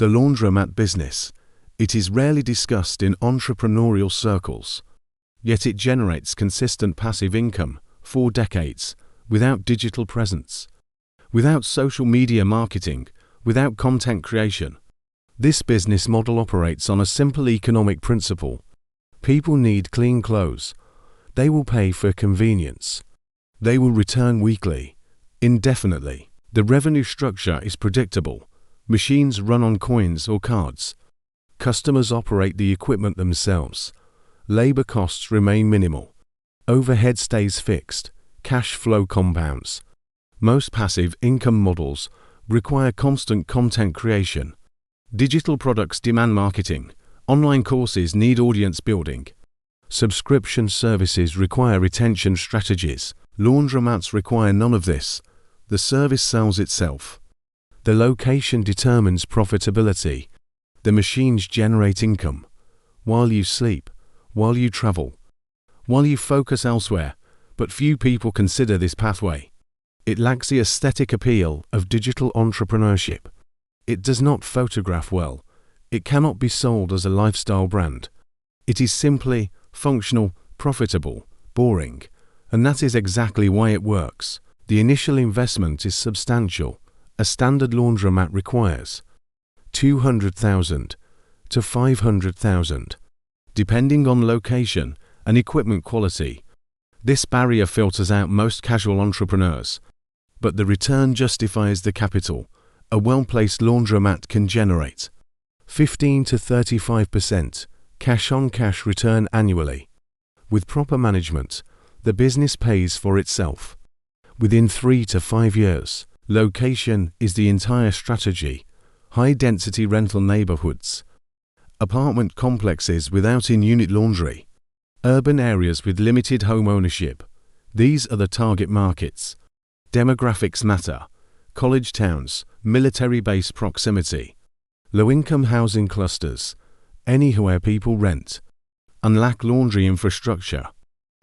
The laundromat business. It is rarely discussed in entrepreneurial circles. Yet it generates consistent passive income for decades, without digital presence, without social media marketing, without content creation. This business model operates on a simple economic principle. People need clean clothes. They will pay for convenience. They will return weekly, indefinitely. The revenue structure is predictable. Machines run on coins or cards. Customers operate the equipment themselves. Labor costs remain minimal. Overhead stays fixed. Cash flow compounds. Most passive income models require constant content creation. Digital products demand marketing. Online courses need audience building. Subscription services require retention strategies. Laundromats require none of this. The service sells itself. The location determines profitability. The machines generate income. While you sleep, while you travel, while you focus elsewhere, but few people consider this pathway. It lacks the aesthetic appeal of digital entrepreneurship. It does not photograph well. It cannot be sold as a lifestyle brand. It is simply functional, profitable, boring, and that is exactly why it works. The initial investment is substantial. A standard laundromat requires $200,000 to $500,000, depending on location and equipment quality. This barrier filters out most casual entrepreneurs, but the return justifies the capital. A well-placed laundromat can generate 15 to 35% cash-on-cash return annually. With proper management, the business pays for itself. Within 3 to 5 years, location is the entire strategy. High-density rental neighborhoods, apartment complexes without in-unit laundry, urban areas with limited home ownership. These are the target markets. Demographics matter. College towns, military base proximity, low-income housing clusters, anywhere people rent, and lack laundry infrastructure.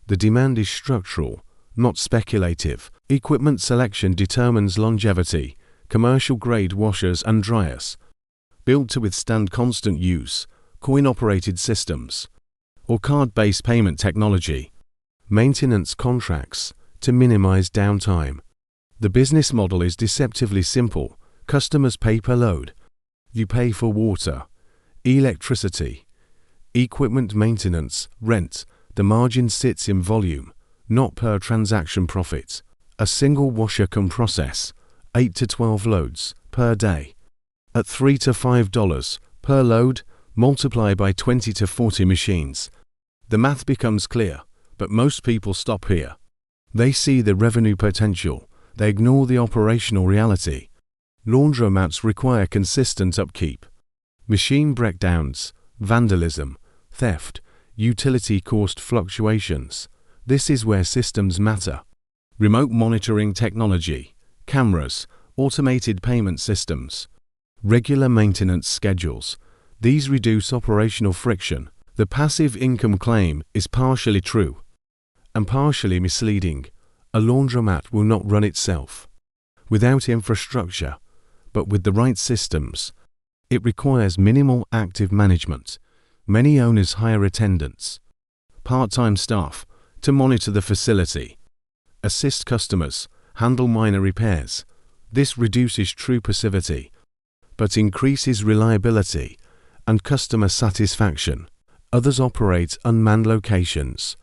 The demand is structural, not speculative. Equipment selection determines longevity. Commercial-grade washers and dryers, built to withstand constant use, coin-operated systems, or card-based payment technology. Maintenance contracts to minimize downtime. The business model is deceptively simple. Customers pay per load. You pay for water, electricity, equipment maintenance, rent. The margin sits in volume, not per transaction profit. A single washer can process 8 to 12 loads per day. At $3 to $5 per load, multiply by 20 to 40 machines. The math becomes clear, but most people stop here. They see the revenue potential. They ignore the operational reality. Laundromats require consistent upkeep. Machine breakdowns, vandalism, theft, utility cost fluctuations. This is where systems matter. Remote monitoring technology, cameras, automated payment systems, regular maintenance schedules. These reduce operational friction. The passive income claim is partially true and partially misleading. A laundromat will not run itself without infrastructure, but with the right systems. It requires minimal active management. Many owners hire attendants, part-time staff to monitor the facility, assist customers, handle minor repairs. This reduces true passivity, but increases reliability and customer satisfaction. Others operate unmanned locations,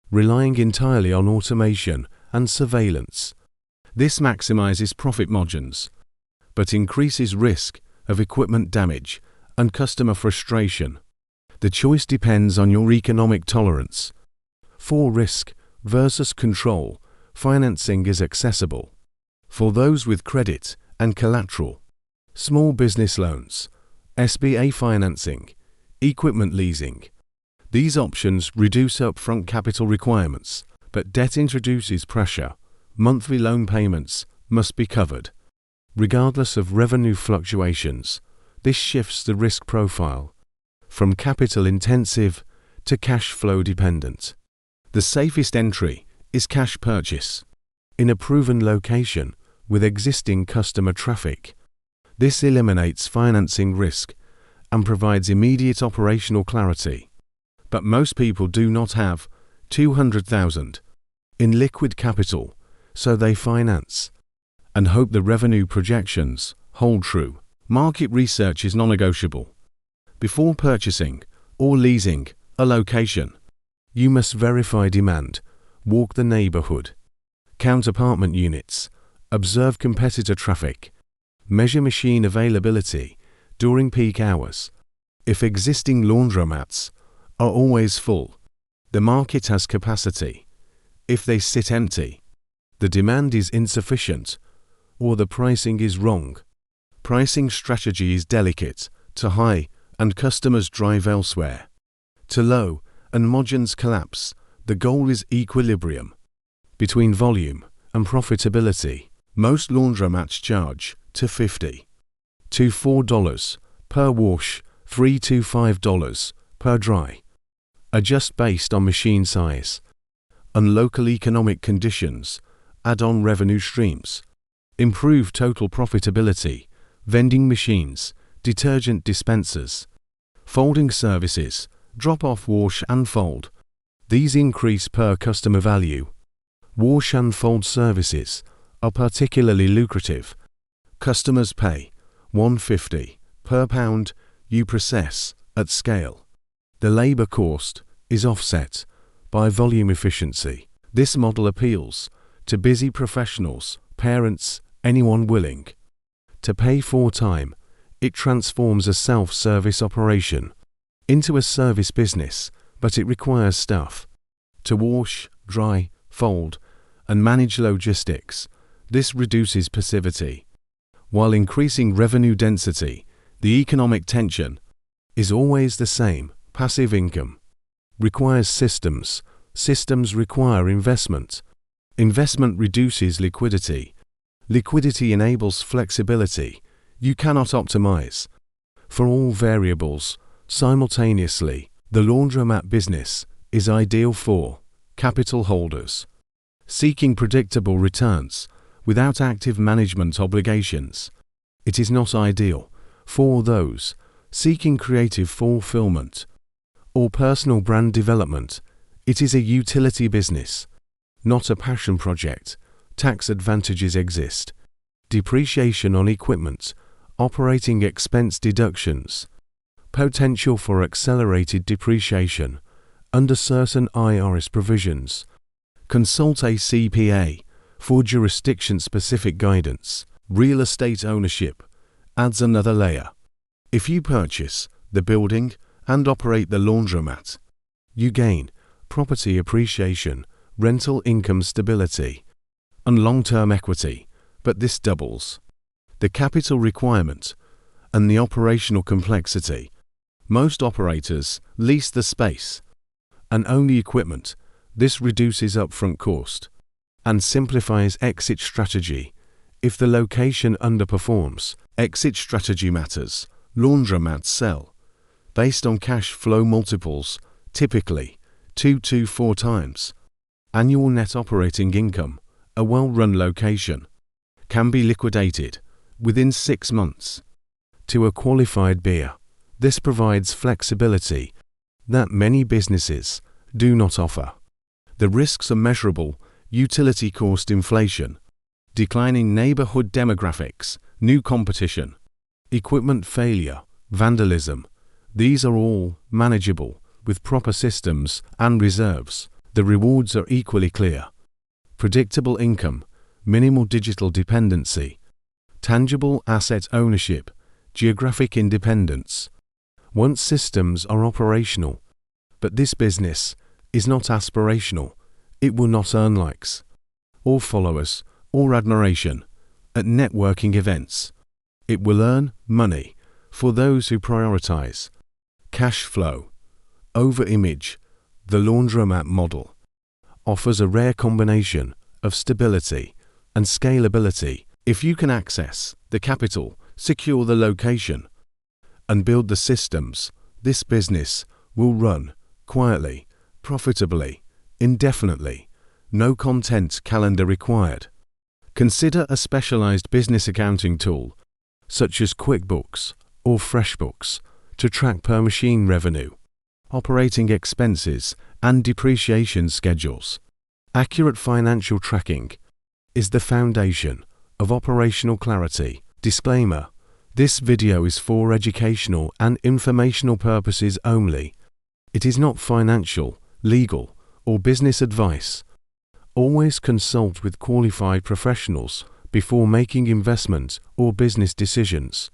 relying entirely on automation and surveillance. This maximizes profit margins, but increases risk of equipment damage and customer frustration. The choice depends on your economic tolerance. For risk versus control, financing is accessible. For those with credit and collateral, small business loans, SBA financing, equipment leasing. These options reduce upfront capital requirements, but debt introduces pressure. Monthly loan payments must be covered. Regardless of revenue fluctuations, this shifts the risk profile from capital intensive to cash flow dependent. The safest entry is cash purchase in a proven location with existing customer traffic. This eliminates financing risk and provides immediate operational clarity. But most people do not have 200,000 in liquid capital, so they finance and hope the revenue projections hold true. Market research is non-negotiable. Before purchasing or leasing a location, you must verify demand, walk the neighborhood, count apartment units, observe competitor traffic, measure machine availability during peak hours. If existing laundromats are always full, the market has capacity. If they sit empty, the demand is insufficient or the pricing is wrong. Pricing strategy is delicate to high and customers drive elsewhere. To low and margins collapse. The goal is equilibrium between volume and profitability. Most laundromats charge $2.50 to $4 per wash, $3 to $5 per dry. Adjust based on machine size and local economic conditions. Add on revenue streams. Improve total profitability. Vending machines, detergent dispensers, folding services, drop-off wash and fold. These increase per customer value. Wash and fold services are particularly lucrative. Customers pay $1.50 per pound you process at scale. The labor cost is offset by volume efficiency. This model appeals to busy professionals, parents, anyone willing to pay for time. It transforms a self-service operation into a service business, but it requires staff to wash, dry, fold, and manage logistics. This reduces passivity while increasing revenue density. The economic tension is always the same. Passive income requires systems. Systems require investment. Investment reduces liquidity. Liquidity enables flexibility. You cannot optimize for all variables simultaneously. The laundromat business is ideal for capital holders seeking predictable returns without active management obligations. It is not ideal for those seeking creative fulfillment or personal brand development. It is a utility business, not a passion project. Tax advantages exist. Depreciation on equipment, operating expense deductions, potential for accelerated depreciation under certain IRS provisions. Consult a CPA for jurisdiction-specific guidance. Real estate ownership adds another layer. If you purchase the building and operate the laundromat, you gain property appreciation, rental income stability, and long-term equity, but this doubles the capital requirement and the operational complexity. Most operators lease the space and own the equipment. This reduces upfront cost and simplifies exit strategy. If the location underperforms, exit strategy matters. Laundromats sell based on cash flow multiples, typically 2 to 4 times annual net operating income. A well-run location can be liquidated within 6 months to a qualified buyer. This provides flexibility that many businesses do not offer. The risks are measurable: utility cost inflation, declining neighborhood demographics, new competition, equipment failure, vandalism. These are all manageable with proper systems and reserves. The rewards are equally clear: predictable income, minimal digital dependency, tangible asset ownership, geographic independence. Once systems are operational, but this business is not aspirational, it will not earn likes or followers or admiration at networking events. It will earn money for those who prioritize cash flow over image. The laundromat model offers a rare combination of stability and scalability. If you can access the capital, secure the location, and build the systems, this business will run quietly, profitably, indefinitely. No content calendar required. Consider a specialized business accounting tool such as QuickBooks or FreshBooks, to track per machine revenue, operating expenses, and depreciation schedules. Accurate financial tracking is the foundation of operational clarity. Disclaimer: this video is for educational and informational purposes only. It is not financial, legal, or business advice. Always consult with qualified professionals before making investment or business decisions.